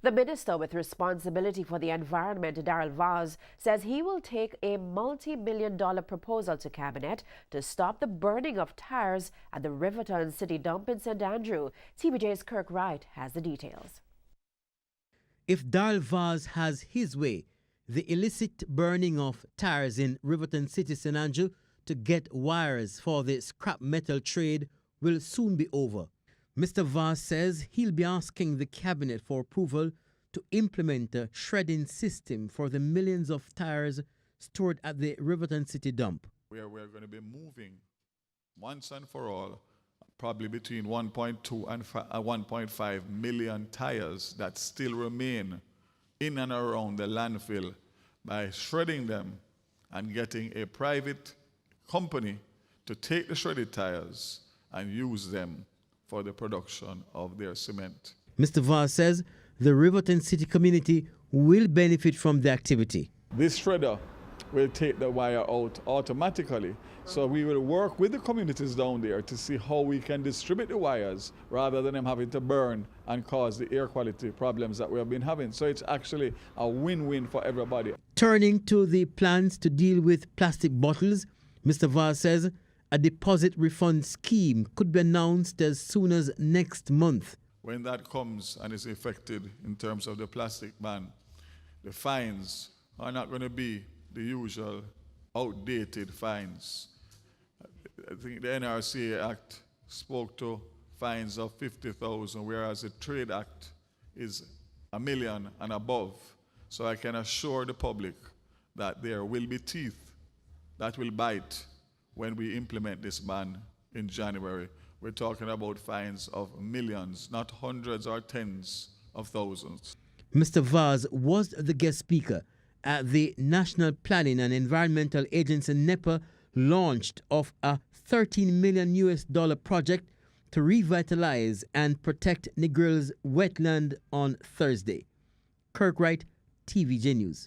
The minister with responsibility for the environment, Darrell Vaz, says he will take a multi-million-dollar proposal to cabinet to stop the burning of tires at the Riverton City dump in St. Andrew. TVJ's Kirk Wright has the details. If Darrell Vaz has his way, the illicit burning of tires in Riverton City, St. Andrew, to get wires for the scrap metal trade will soon be over. Mr. Vaz says he'll be asking the cabinet for approval to implement a shredding system for the millions of tires stored at the Riverton City dump. We're going to be moving once and for all probably between 1.2 and 1.5 million tires that still remain in and around the landfill by shredding them and getting a private company to take the shredded tires and use them for the production of their cement. Mr. Vaz says the Riverton City community will benefit from the activity. This shredder will take the wire out automatically. So we will work with the communities down there to see how we can distribute the wires rather than them having to burn and cause the air quality problems that we have been having. So it's actually a win-win for everybody. Turning to the plans to deal with plastic bottles, Mr. Vaz says a deposit refund scheme could be announced as soon as next month. When that comes and is effected in terms of the plastic ban, the fines are not going to be the usual outdated fines. I think the NRCA Act spoke to fines of 50,000, whereas the Trade Act is $1 million and above. So I can assure the public that there will be teeth that will bite when we implement this ban in January. We're talking about fines of millions, not hundreds or tens of thousands. Mr. Vaz was the guest speaker at the National Planning and Environmental Agency NEPA launched of a $13 million project to revitalize and protect Negril's wetland on Thursday. Kirk Wright, TVJ News.